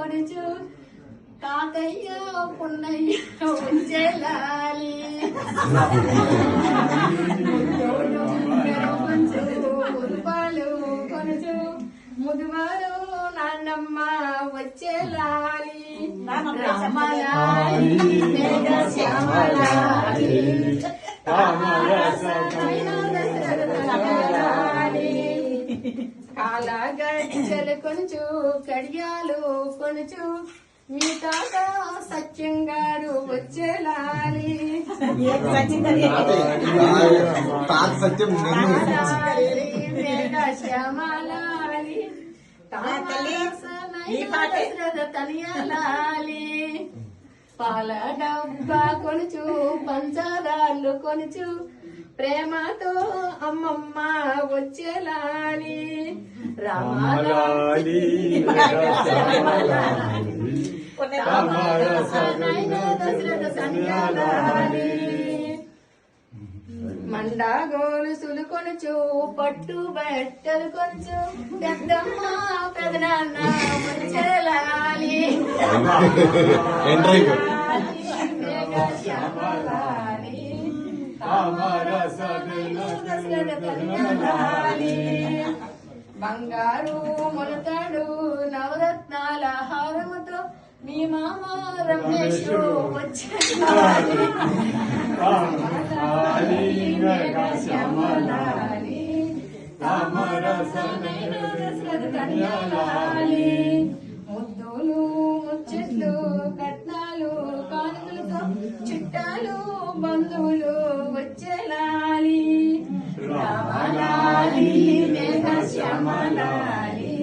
కొడుచు తాతయ్య పున్నయ్య వచ్చేలాలి ఉరుపాలు కొనుచు ముదువారు నాన్నమ్మ వచ్చేలాలి రామలాలి మేఘ శ్యామలాలి కాలగజ్జలు కొనుచు కడియాలు కొనుచు మీ తాత సత్యం గారు వచ్చేలాలి శ్యామలాలి తనియాలి పాల డబ్బా కొనుచు పంచదార్లు కొనుచు ప్రేమతో అమ్మమ్మ వచ్చేలాలి రామాలి మండా గోలుసులు కొనుచు పట్టు బట్టలు కొనుచు పెద్దమ్మ పెదనాన్న వచ్చేలాలి బంగారు మొలతాడు నవరత్నాల హారముతో మీ మామ రమేష్ వచ్చేలాలి ముద్దులు ముచ్చట్లు కట్నాలు కానుకలతో చుట్టాలు బంధువులు వచ్చేలాలి రామలాలి మేఘ శ్యామలాలి